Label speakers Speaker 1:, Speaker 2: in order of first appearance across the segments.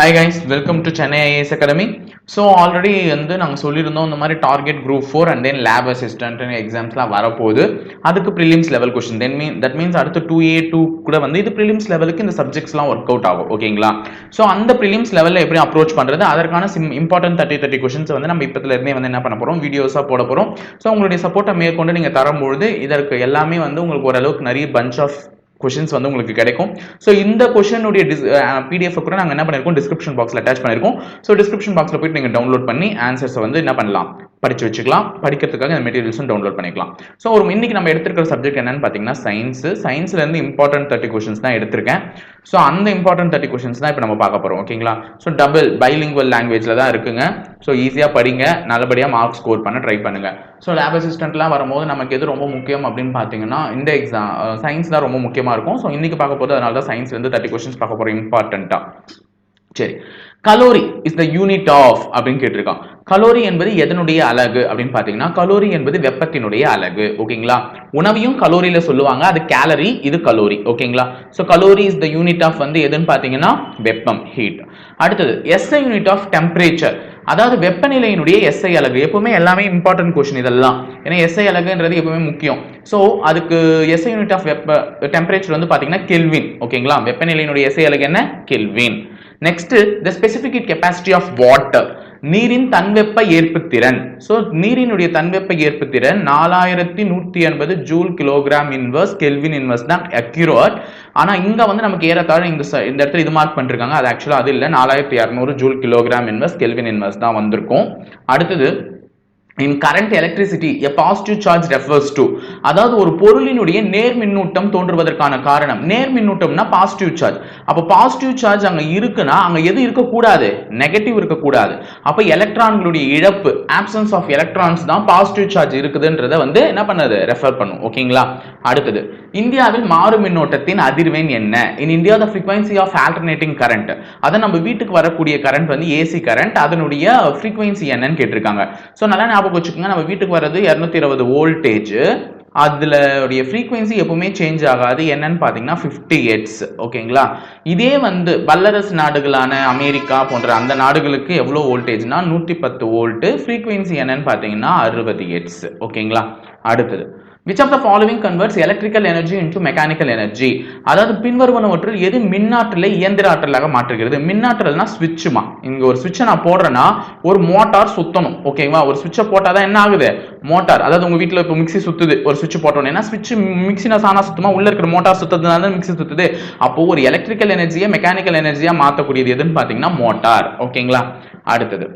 Speaker 1: Hi guys, welcome to Chennai IAS Academy. So already வந்து நாங்கள் சொல்லியிருந்தோம் இந்த மாதிரி target group 4 and then lab assistant எக்ஸாம்ஸ்லாம் வரப்போகுது. அதுக்கு prelims level question that means அடுத்து 2A2 கூட வந்து இது ப்ரிலிம்ஸ் லெவலுக்கு இந்த சப்ஜெக்ட்ஸ்லாம் ஒர்க் அவுட் ஆகும். ஓகேங்களா? ஸோ அந்த ப்ரிலிம்ஸ் லெவலில் எப்படி அப்ரோச் பண்ணுறது, அதற்கான இம்பார்ட்டன்ட் 30 கொஸ்டின்ஸ் வந்து நம்ம இப்போத்துல இருந்தே வந்து என்ன பண்ண போகிறோம், வீடியோஸாக போட போகிறோம். ஸோ உங்களுடைய சப்போர்ட்டை மேற்கொண்டு நீங்கள் தரும்பொழுது இதற்கு எல்லாமே வந்து உங்களுக்கு ஓரளவுக்கு நிறைய பஞ்ச் ஆஃப் கொஷின்ஸ் வந்து உங்களுக்கு கிடைக்கும். ஸோ இந்த கொஷனுடைய பிடிஎஃப் கூட நாங்கள் என்ன பண்ணியிருக்கோம், டிஸ்கிரிப்ஷன் பாக்ஸில் அட்டாச் பண்ணியிருக்கோம். ஸோ டிஸ்கிரிப்ஷன் பாக்ஸில் போயிட்டு நீங்கள் டவுன்லோட் பண்ணி ஆன்சர்ஸை வந்து என்ன பண்ணலாம், படிச்சு வச்சுக்கலாம். படிக்கிறதுக்காக இந்த மெட்டீரியல்ஸும் டவுன்லோட் பண்ணிக்கலாம். ஸோ இன்னைக்கு நம்ம எடுத்துருக்கிற சப்ஜெக்ட் என்னன்னு பார்த்தீங்கன்னா சயின்ஸ்லேருந்து இம்பார்ட்டன்ட் 30 கொஷின்ஸ் தான் எடுத்திருக்கேன். ஸோ அந்த இம்பார்ட்டன்ட் 30 கொஷின்ஸ் தான் இப்போ நம்ம பார்க்க போகிறோம். ஓகேங்களா? ஸோ டபுள் பைலிங்குவல் லாங்குவேஜில் தான் இருக்குங்க. ஸோ ஈஸியாக படிங்க, நல்லபடியாக மார்க் ஸ்கோர் பண்ண ட்ரை பண்ணுங்க. ஸோ லேப் அசிஸ்டன்ட்லாம் வரும்போது நமக்கு எது ரொம்ப முக்கியம் அப்படின்னு பார்த்தீங்கன்னா இந்த எக்ஸாம் சயின்ஸ் தான் ரொம்ப முக்கியமாக இருக்கும். ஸோ இன்னைக்கு பார்க்க போது அதனால தான் சயின்ஸ்லேருந்து 30 கொஸ்டின்ஸ் பார்க்க போகிறோம் இம்பார்ட்டண்ட்டாக. சரி, calorie is the unit of அப்படின்னு கேட்டிருக்கான். கலோரி என்பது எதனுடைய அலகு அப்படின்னு பார்த்தீங்கன்னா கலோரி என்பது வெப்பத்தினுடைய அலகு. ஓகேங்களா? உணவையும் கலோரியில சொல்லுவாங்க, அது கேலரி, இது கலோரி. ஓகேங்களா? So calorie is the unit of வந்து எதுன்னு பார்த்தீங்கன்னா வெப்பம், ஹீட். அடுத்தது எஸ்ஐ யூனிட் ஆஃப் டெம்பரேச்சர், அதாவது வெப்பநிலையினுடைய எஸ்ஐ அலகு. எப்பவுமே எல்லாமே இம்பார்ட்டன்ட் கொஸ்டின் இதெல்லாம், ஏன்னா எஸ்ஐ அலகுன்றது எப்பவுமே முக்கியம். ஸோ அதுக்கு எஸ்ஐ யூனிட் ஆஃப் டெம்பரேச்சர் வந்து பார்த்தீங்கன்னா கெல்வின். ஓகேங்களா? வெப்பநிலையினுடைய எஸ்ஐ அலகு என்ன, kelvin. Next the specific capacity of water, நீரின் தன்வெப்ப ஏற்புத்திறன். ஸோ நீரினுடைய தன்வெப்ப ஏற்புத்திறன் 4180 joule kilogram inverse kelvin inverse தான் அக்யூரேட். ஆனா இங்க வந்து நமக்கு ஏறத்தாழ இந்த இடத்துல இது மார்க் பண்ணிருக்காங்க, அது ஆக்சுவலா அது இல்லை, 4200 joule kilogram inverse kelvin inverse தான் வந்திருக்கும். அடுத்தது in current electricity a positive charge refers to, அதாவது ஒரு பொருளினுடைய நேர் மின்னூட்டம் தோன்றுவதற்கான காரணம். நேர் மின்னூட்டம்னா பாசிட்டிவ் சார்ஜ். அப்ப பாசிட்டிவ் சார்ஜ் அங்க இருக்குன்னா அங்க எது இருக்க கூடாது, நெகட்டிவ் இருக்க கூடாது. அப்ப எலக்ட்ரான்களுடைய இழப்பு, ஆப்சன்ஸ் ஆஃப் எலக்ட்ரான்ஸ் தான் பாசிட்டிவ் சார்ஜ் இருக்குதுன்றத வந்து என்ன பண்ணது, ரெஃபர் பண்ணும். ஓகேங்களா? அடுத்தது இந்தியாவில் மாறு மின்னோட்டத்தின் அதிர்வெண் என்ன? In India the frequency of alternating current, அத நம்ம வீட்டுக்கு வரக்கூடிய கரண்ட் வந்து ஏசி கரண்ட், அதனுடைய frequency என்னன்னு கேட்டிருக்காங்க. சோ நல்லா ஞாபகம் வச்சுக்கோங்க, நம்ம வீட்டுக்கு வர்றது 220 வோல்டேஜ், அதுல ஃப்ரீக்வன்சி எப்பவுமே சேஞ்ச் ஆகாது. என்னன்னு பாத்தீங்கன்னா 50 ஹெர்ட்ஸ். ஓகேங்களா? இதே வந்து வல்லரசு நாடுகளான அமெரிக்கா போன்ற அந்த நாடுகளுக்கு எவ்வளவு வோல்டேஜ்னா 110 வோல்ட், ஃப்ரீக்வன்சி என்னன்னு பாத்தீங்கன்னா 60 ஹெர்ட்ஸ். ஓகேங்களா? அடுத்தது which of the following converts electrical energy into mechanical energy, அதாவது பின்வருவனவற்றில் எது மின்னாற்றலை இயந்திர ஆற்றலாக மாற்றுகிறது? மின்னாற்றல்னா ஸ்விட்ச்மா. இங்க ஒரு ஸ்விட்சை நான் போடுறேன்னா ஒரு மோட்டார் சுத்தணும். ஓகேவா? ஒரு ஸ்விட்சை போட்டாதான் என்ன ஆகுது, மோட்டார். அதாவது உங்க வீட்டுல இப்போ மிக்சி சுத்துது, ஒரு ஸ்விட்ச் போட்டோம்னா ஸ்விட்ச் மிக்சினா சானா சுத்தமா, உள்ள இருக்கிற மோட்டார் சுத்ததுனால மிக்சி சுத்துது. அப்போ ஒரு எலக்ட்ரிக்கல் எனர்ஜியை மெக்கானிக்கல் எனர்ஜியா மாற்றக்கூடியது எதுன்னு பாத்தீங்கன்னா மோட்டார். ஓகேங்களா? அடுத்தது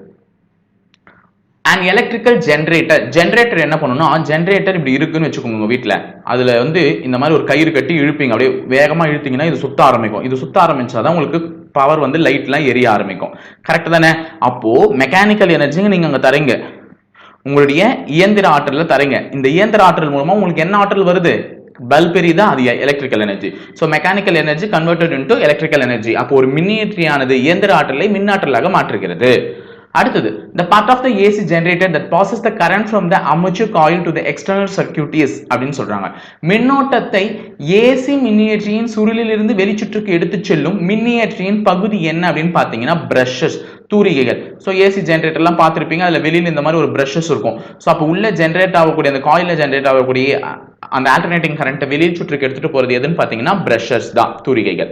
Speaker 1: an electrical generator, ஜெனரேட்டர் என்ன பண்ணணும்னா, ஜெனரேட்டர் இப்படி இருக்குன்னு வச்சுக்கோங்க உங்க வீட்டுல, அதுல வந்து இந்த மாதிரி ஒரு கயிறு கட்டி இழுப்பீங்க, அப்படியே வேகமா இழுத்தீங்கன்னா இது சுத்த ஆரம்பிக்கும். இது சுத்த ஆரம்பிச்சாதான் உங்களுக்கு பவர் வந்து லைட்லாம் எரிய ஆரம்பிக்கும். கரெக்ட் தானே? அப்போ மெக்கானிக்கல் எனர்ஜிங்க நீங்க அங்க தரீங்க, உங்களுடைய இயந்திர ஆற்றல தரீங்க. இந்த இயந்திர ஆற்றல் மூலமா உங்களுக்கு என்ன ஆற்றல் வருது, பல்ப் எரியுதா, அது electrical energy. So mechanical energy converted into electrical energy. அப்போ ஒரு மின்னியற்றியானது இயந்திர ஆற்றலை மின்னாற்றலாக மாற்றுகிறது. அடுத்தது the part of the AC generator that passes the current from the armature coil to the external circuit is அப்படின்னு சொல்றாங்க. மின்னோட்டத்தை AC மின்னியற்றியின் சுருளில் இருந்து வெளிச்சுற்றுக்கு எடுத்து செல்லும் மின்னியற்றியின் பகுதி என்ன அப்படின்னு பாத்தீங்கன்னா பிரஷஸ், தூரிகைகள். ஸோ ஏசி ஜென்ரேட்டர்லாம் பார்த்துருப்பீங்க, அதில் வெளியில் இந்த மாதிரி ஒரு பிரஷஸ் இருக்கும். ஸோ அப்போ உள்ள ஜென்ரேட் ஆகக்கூடிய அந்த காயிலில் ஜென்ரேட் ஆகக்கூடிய அந்த ஆல்டர்னேட்டிங் கரண்ட்டை வெளியில் சுற்றுக்கு எடுத்துட்டு போறது எதுன்னு பார்த்தீங்கன்னா பிரஷஸ் தான், தூரிகைகள்.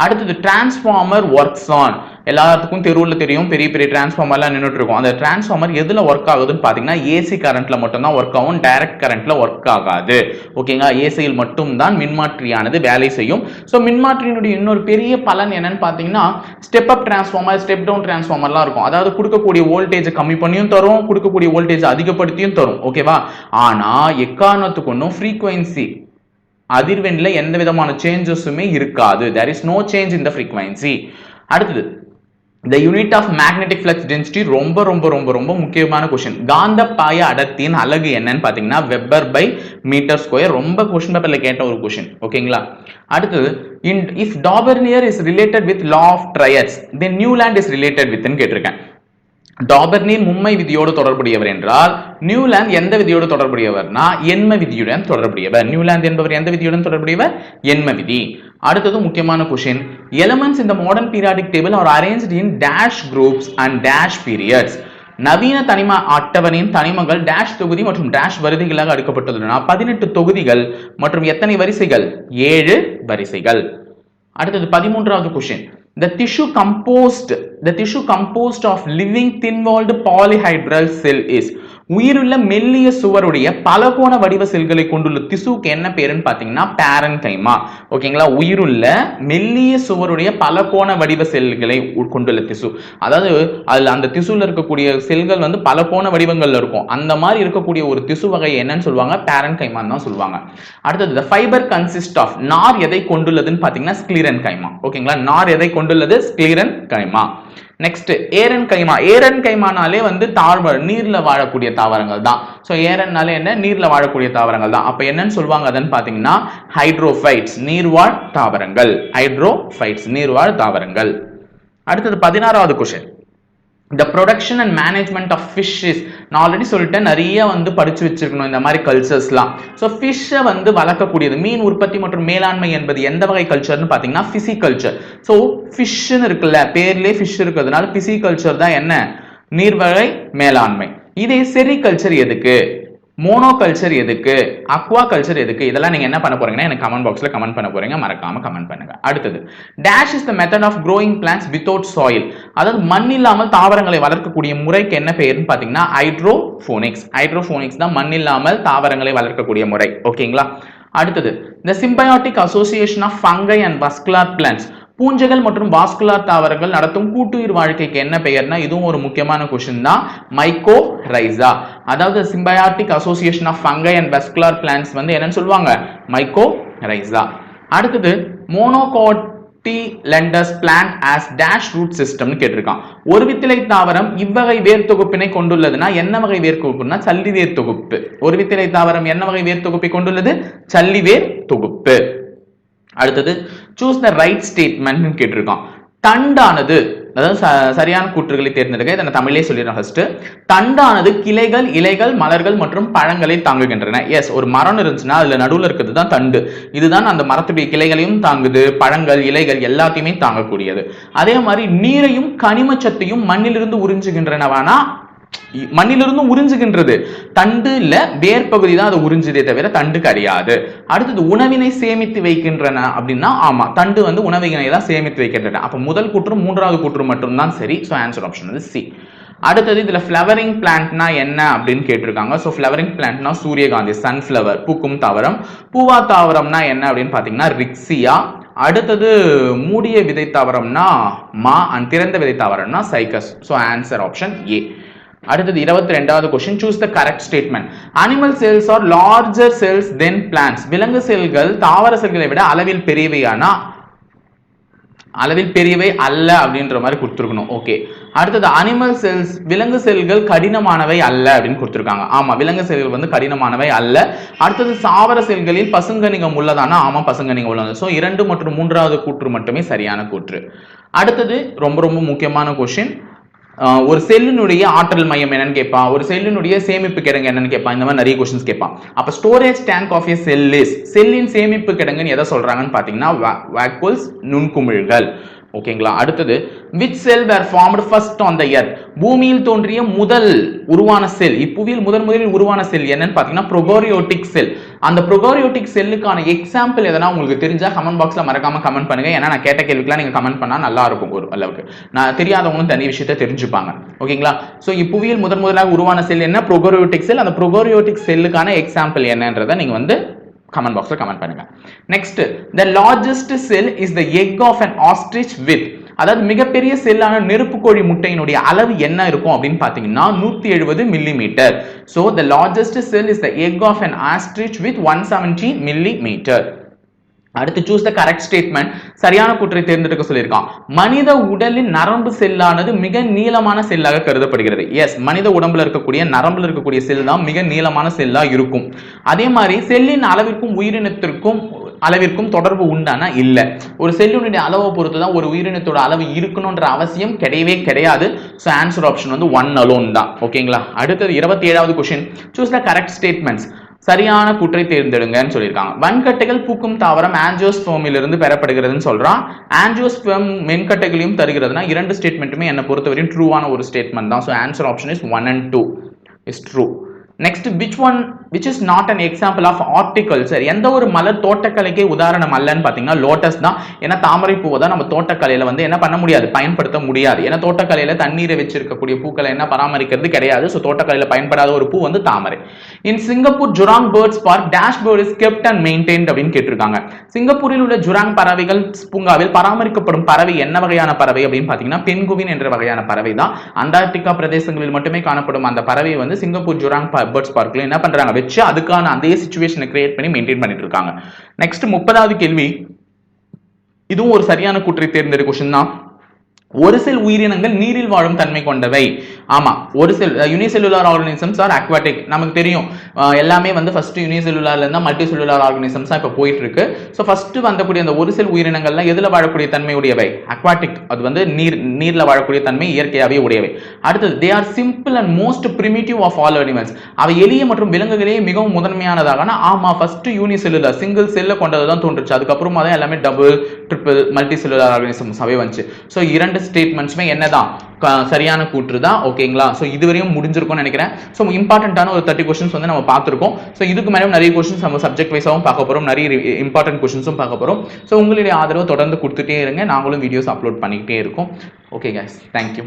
Speaker 1: அடுத்தது டிரான்ஸ்ஃபார்மர் ஒர்க்ஸ் ஆன், எல்லாத்துக்கும் தெருவில் தெரியும், பெரிய பெரிய டிரான்ஸ்ஃபார்மர்லாம் நின்றுட்டு இருக்கும். அந்த டிரான்ஸ்ஃபார்மர் எதுல ஒர்க் ஆகுதுன்னு பார்த்தீங்கன்னா ஏசி கரண்ட்ல மட்டும் தான் ஒர்க் ஆகும், டைரக்ட் கரண்ட்ல ஒர்க் ஆகாது. ஓகேங்களா? ஏசியில் மட்டும் தான் மின்மாற்றியானது வேலை செய்யும். ஸோ மின்மாற்றியினுடைய இன்னொரு பெரிய பலன் என்னன்னு பார்த்தீங்கன்னா step up transformer, step down டிரான்ஸ்ஃபார்மர்லாம் இருக்கும். அதாவது கொடுக்கக்கூடிய வோல்டேஜ் கம்மி பண்ணியும் தரும், கொடுக்கக்கூடிய வோல்டேஜ் அதிகப்படுத்தியும் தரும். ஓகேவா? ஆனா எக்காரணத்துக்கு ஒன்றும் ஃப்ரீக்வன்சி அதிர்வெண்ல எந்த விதமான சேஞ்சஸுமே இருக்காது. there is no change in the frequency. அடுத்தது the unit of magnetic flux density, ரொம்ப ரொம்ப ரொம்ப ரொம்ப முக்கியமான கொஸ்டின். காந்த பாய அடர்த்தியின் அலகு என்னன்னு பாத்தீங்கன்னா வெபர் பை மீட்டர் ஸ்கொயர். ரொம்ப கொஸ்டின் பேப்பர்ல கேட்ட ஒரு கொஸ்டின். ஓகேங்களா? அடுத்தது if Daubernier is related with law of triads, then Newland is related with ன்னு கேட்டிருக்கேன். டாபர்னியர் மும்மை விதியோடு தொடர்புடையவர் என்றால் நியூலாந்து எந்த விதியோடு தொடர்புடையவர்னா எண்ம விதியுடன் தொடர்புடையவர். நியூலாந்து என்பவர் எந்த விதியுடன் தொடர்புடையவர், எண்ம விதி. அடுத்தது முக்கியமான question, elements in the modern periodic table are arranged in dash groups and dash periods. நவீன தனிம அட்டவணையின் தனிமங்கள் டேஷ் தொகுதி மற்றும் டேஷ் வரிசைகளாக அடுக்கப்பட்டுள்ளன. 18 தொகுதிகள் மற்றும் எத்தனை வரிசைகள்? 7 வரிசைகள். அடுத்தது 13வது question, the tissue composed of living thin walled polyhedral cell is. உயிருள்ள மெல்லிய சுவருடைய பலகோண வடிவ செல்களை கொண்டுள்ள திசுக்கு என்ன பேருன்னு பாத்தீங்கன்னா பேரன்கைமா. ஓகேங்களா, உயிருள்ள மெல்லிய சுவருடைய பலகோண வடிவ செல்களை கொண்டுள்ள திசு, அதாவது அதுல அந்த திசுல இருக்கக்கூடிய செல்கள் வந்து பலகோண வடிவங்கள்ல இருக்கும். அந்த மாதிரி இருக்கக்கூடிய ஒரு திசு வகை என்னன்னு சொல்லுவாங்க? பேரன்கைமான்னு தான் சொல்லுவாங்க. அடுத்தது the fiber consist of, நார் எதை கொண்டுள்ளதுன்னு பாத்தீங்கன்னா ஸ்க்ளீரன்கைமா. ஓகேங்களா, நார் எதை கொண்டுள்ளது? ஸ்க்ளீரன்கைமா. Next aerenchyma. ஏரன்கைமானாலே வந்து நீர்ல வாழக்கூடிய தாவரங்கள் தான். சோ ஏரன்னாலே என்ன? நீர்ல வாழக்கூடிய தாவரங்கள் தான். அப்ப என்னன்னு சொல்லுவாங்க அதன்னு பாத்தீங்கன்னா ஹைட்ரோஃபைட்ஸ், நீர்வாழ் தாவரங்கள். ஹைட்ரோஃபைட்ஸ், நீர்வாழ் தாவரங்கள். அடுத்தது 16வது question, the production and management of fishes. நான் ஆல்ரெடி சொல்லிட்டேன், நிறைய வந்து படிச்சு வச்சிருக்கணும் இந்த மாதிரி கல்ச்சர்ஸ்லாம். ஸோ ஃபிஷ்ஷை வந்து வளர்க்கக்கூடியது, மீன் உற்பத்தி மற்றும் மேலாண்மை என்பது எந்த வகை கல்ச்சர்னு பார்த்தீங்கன்னா பிசிகல்ச்சர். ஸோ ஃபிஷ்ன்னு இருக்குல்ல, பேர்லேயே ஃபிஷ் இருக்கிறதுனால பிசிகல்ச்சர் தான் என்ன? நீர்வகை மேலாண்மை. இதே செரிகல்ச்சர் எதுக்கு? மோனோகல்ச்சர் எதுக்கு? அக்வா கல்ச்சர் எதுக்கு? இதெல்லாம் நீங்க என்ன பண்ண போறீங்கன்னா எனக்கு கமெண்ட் பாக்ஸ்ல கமெண்ட் பண்ண போறீங்க, மறக்காம கமெண்ட் பண்ணுங்க. அடுத்தது dash is the method of growing plants without soil. அதாவது மண் இல்லாமல் தாவரங்களை வளர்க்கக்கூடிய முறைக்கு என்ன பெயர்னு பாத்தீங்கன்னா ஹைட்ரோபோனிக்ஸ். ஹைட்ரோபோனிக்ஸ் தான் மண் இல்லாமல் தாவரங்களை வளர்க்கக்கூடிய முறை. ஓகேங்களா. அடுத்தது the symbiotic association of fungi and vascular plants. பூஞ்சைகள் மற்றும் வாஸ்குலார் தாவரங்கள் நடத்தும் கூட்டுயிர் வாழ்க்கைக்கு என்ன பெயர்னா இதுவும் ஒரு முக்கியமான கொஸ்டின் தான், மைக்கோரைசா. அதாவது symbiotic association of fungi and vascular plants வந்து என்னன்னு சொல்லுவாங்க? மைக்கோரைசா. அடுத்தது monocotyledons plant as dash root சிஸ்டம்னு கேட்டிருக்கான். ஒரு வித்திலை தாவரம் இவ்வகை வேர் தொகுப்பினை கொண்டுள்ளதுன்னா என்ன வகை வேர் தொகுப்புனா சல்லிவேர் தொகுப்பு. ஒரு வித்திலை தாவரம் என்ன வகை வேர் தொகுப்பை கொண்டுள்ளது? சல்லிவேர் தொகுப்பு. அடுத்தது சூஸ் த ரைட் ஸ்டேட்மெண்ட் கேட்டிருக்கான். தண்டானது, அதாவது சரியான கூற்றுகளை தேர்ந்தெடுக்க. இதை நான் தமிழே சொல்லிடுறேன். ஃபர்ஸ்ட், தண்டானது கிளைகள், இலைகள், மலர்கள் மற்றும் பழங்களை தாங்குகின்றன. எஸ், ஒரு மரம் இருந்துச்சுன்னா அதுல நடுவில் இருக்கிறது தான் தண்டு. இதுதான் அந்த மரத்துடைய கிளைகளையும் தாங்குது, பழங்கள், இலைகள் எல்லாத்தையுமே தாங்கக்கூடியது. அதே மாதிரி நீரையும் கனிமச்சத்தையும் மண்ணிலிருந்து உறிஞ்சுகின்றனவானா மண்ணிலிருந்து உறிஞ்சுகின்றது. தண்டு இல்ல, வேர் பகுதி தான் அதை உறிஞ்சுதே தவிர தண்டு கிடையாது. அடுத்தது உணவினை சேமித்து வைக்கின்றன அப்படின்னா ஆமா, தண்டு வந்து உணவினை தான் சேமித்து வைக்கின்றன. அப்ப முதல் கூற்று 3வது கூற்று மட்டும் தான் சரி. சோ ஆன்சர் ஆப்ஷன் வந்து சி. அடுத்தது இதுல ஃப்ளவரிங் பிளான்ட்னா என்ன அப்படின்னு கேட்டிருக்காங்க. சோ ஃப்ளவரிங் பிளான்ட்னா சூரியகாந்தி, சன்ஃப்ளவர், பூக்கும் தாவரம். பூவா தாவரம்னா என்ன அப்படின்னு பாத்தீங்கன்னா ரிக்ஸியா. அடுத்தது மூடிய விதை தாவரம்னா மா, அண்ட் திறந்த விதை தாவரம்னா cycas. So answer option A. அடுத்தது 22வது question, choose the correct statement. Animal cells are larger cells than plants. விலங்கு செல்கள் தாவர செல்களை விட அளவில் பெரியவையானா அளவில் பெரியவை அல்ல அப்படின்ற மாதிரி கொடுத்துருக்கணும். ஓகே. அடுத்தது அனிமல் செல்ஸ், விலங்கு செல்கள் கடினமானவை அல்ல அப்படின்னு கொடுத்துருக்காங்க. ஆமா, விலங்கு செல்கள் வந்து கடினமானவை அல்ல. அடுத்தது தாவர செல்களில் பசுங்கனிகம் உள்ளதானா? ஆமா, பசுங்கனிகம் உள்ளது. சோ 2 மற்றும் 3வது கூற்று மட்டுமே சரியான கூற்று. அடுத்தது ரொம்ப ரொம்ப முக்கியமான கொஸ்டின், ஒரு செல்லினுடைய ஆற்றல் மையம் என்னன்னு கேட்பான், ஒரு செல்லினுடைய சேமிப்பு கிடங்கு என்னன்னு கேட்பான். இந்த மாதிரி நிறைய கொஸ்டின்ஸ் கேட்பான். அப்ப storage tank of a cell is, செல்லின் சேமிப்பு கிடங்குன்னு எதை சொல்றாங்கன்னு பாத்தீங்கன்னா வாக்குல்ஸ், நுண்குமிழ்கள். ஓகேங்களா. அடுத்தது which cell were formed first on the earth. பூமியில் தோன்றிய முதல் உருவான செல், இப்புவியில் முதலில் உருவான செல் என்னன்னு பாத்தீங்கன்னா ப்ரோகாரியோட்டிக் செல். அந்த ப்ரோகாரியோட்டிக் செல்லுக்கான எக்ஸாம்பிள் எதனா உங்களுக்கு தெரிஞ்சா கமெண்ட் பாக்ஸ்ல மறக்காம கமெண்ட் பண்ணுங்க. ஏன்னா நான் கேட்ட கேள்விக்கெல்லாம் நீங்க கமெண்ட் பண்ணா நல்லா இருக்கும். ஒரு அளவுக்கு நான் தெரியாதவங்களும் தனி விஷயத்தை தெரிஞ்சுப்பாங்க. ஓகேங்களா. சோ இப்புவியில் முதலாக உருவான செல் என்ன? ப்ரோகாரியோட்டிக் செல். அந்த ப்ரோகாரியோட்டிக் செல்லுக்கான எக்ஸாம்பிள் என்னன்றதை நீங்க வந்து கமெண்ட் பாக்ஸ்ல கமெண்ட் பண்ணுங்க. Next, the largest cell is the egg of an ostrich with. அதாவது மிகப்பெரிய செல்லான நெருப்புக்கோழி முட்டையினுடைய அளவு என்ன இருக்கும் அப்படின்னு பாத்தீங்கன்னா 170 millimetre. So the largest cell is the egg of an ostrich with 170 millimeter. அடுத்து சூஸ் த கரெக்ட் ஸ்டேட்மெண்ட். சரியான கூற்றை தேர்ந்தெடுக்க சொல்லியிருக்கான். மனித உடலின் நரம்பு செல்லானது மிக நீளமான செல்லாக கருதப்படுகிறது. எஸ், மனித உடம்புல இருக்கக்கூடிய நரம்புல இருக்கக்கூடிய செல் தான் மிக நீளமான செல்லா இருக்கும். அதே மாதிரி செல்லின் அளவிற்கும் உயிரினத்திற்கும் அளவிற்கும் தொடர்பு உண்டானா இல்ல. ஒரு செல்லினுடைய அளவை பொறுத்து தான் ஒரு உயிரினத்தோட அளவு இருக்கணும்ன்ற அவசியம் கிடையவே கிடையாது. சோ ஆன்சர் ஆப்ஷன் வந்து 1 alone தான். ஓகேங்களா. அடுத்தது 27வது question, choose the correct statements. சரியான கூற்றை தேர்ந்தெடுங்கன்னு சொல்லியிருக்காங்க. வன்கட்டைகள் பூக்கும் தாவரம் ஆஞ்சியோஸ்பெர்மிலிருந்து பெறப்படுகிறதுன்னு சொல்றான். ஆஞ்சியோஸ்பெர்ம் மென்கட்டைகளையும் தருகிறதுனா இரண்டு ஸ்டேட்மெண்ட்டுமே என்ன பொறுத்தவரையும் ட்ரூவான ஒரு ஸ்டேட்மெண்ட் தான். So answer option is 1 and 2 is true. Next which is not an example of horticulture? எந்த ஒரு மலர் தோட்டக்கலைக்கே உதாரணம் அல்லன்னு பாத்தீங்கன்னா லோட்டஸ் தான். ஏன்னா தாமரை பூவை தான் நம்ம தோட்டக்கலையில வந்து என்ன பண்ண முடியாது, பயன்படுத்த முடியாது. ஏன்னா தோட்டக்கலையில தண்ணீரை வச்சிருக்கக்கூடிய பூக்களை என்ன பராமரிக்கிறது கிடையாது. ஸோ தோட்டக்கலையில பயன்படாத ஒரு பூ வந்து தாமரை. In Singapore Jurong birds park dash bird is kept and maintained அப்படின்னு கேட்டிருக்காங்க. சிங்கப்பூரில் உள்ள ஜுராங் பறவைகள் பூங்காவில் பராமரிக்கப்படும் பறவை என்ன வகையான பறவை அப்படின்னு பாத்தீங்கன்னா பென்குவின் என்ற வகையான பறவை தான். அண்டார்டிகா பிரதேசங்களில் மட்டுமே காணப்படும் அந்த பறவை வந்து சிங்கப்பூர் ஜுராங் பேர்ட்ஸ் பார்க்ல என்ன பண்றாங்க வச்சு அதுக்கான அதே சிச்சுவேஷனை கிரியேட் பண்ணி மெயின்டைன் பண்ணிட்டு இருக்காங்க. நெக்ஸ்ட் 30வது கேள்வி, இதுவும் ஒரு சரியான கூற்றை தேர்ந்தெடு கொஸ்டின் தான். ஒரு செல் உயிரினங்கள் நீரில் வாழும் தன்மை கொண்டவை. ஆமா, ஒரு செல் யூனிசெல்லுலார் ஆர்கானிசம்ஸ் ஆர் அக்வாட்டிக். நமக்கு தெரியும் எல்லாமே வந்து ஃபர்ஸ்ட் யூனிசெல்லுலார்ல இருந்தா மல்டி செல்லுலார் ஆர்கானிசம்ஸ் இப்ப போயிட்டு இருக்கு. ஸோ ஃபர்ஸ்ட் வந்தக்கூடிய அந்த ஒரு செல் உயிரினங்கள்லாம் எதுல வாழக்கூடிய தன்மை உடையவை? அக்வாட்டிக். அது வந்து நீர்ல வாழக்கூடிய தன்மை இயற்கையாகவே உடையவை. அடுத்தது they are simple and most primitive of all animals. அவை எளிய மற்றும் விலங்குகளே மிகவும் முதன்மையானதாக. ஆமா, ஃபர்ஸ்ட் யூனிசெல்லுலார் சிங்கிள் செல்ல கொண்டதுதான் தோன்றுச்சு. அதுக்கப்புறமா தான் எல்லாமே double triple multi cellular organisms அவை வந்துச்சு. ஸோ இரண்டு ஸ்டேட்மெண்ட்ஸுமே என்னதான் சரியான கூற்று தான். ஓகேங்களா? ஸோ இதுவரையும் முடிஞ்சிருக்கும்னு நினைக்கிறேன். ஸோ இம்பார்ட்டன்டான ஒரு 30 கொஸ்டின்ஸ் வந்து நம்ம பார்த்துருக்கோம். ஸோ இதுக்கு மேலே நிறைய கொஸ்டின்ஸ் நம்ம சப்ஜெக்ட் வைஸாகவும் பார்க்க போகிறோம், நிறைய இம்பார்ட்டன்ட் கொஸ்டின்ஸும் பார்க்க போகிறோம். ஸோ உங்களுடைய ஆதரவு தொடர்ந்து கொடுத்துட்டே இருங்க, நாங்களும் வீடியோஸ் அப்லோட் பண்ணிக்கிட்டே இருக்கோம். Okay guys, thank you.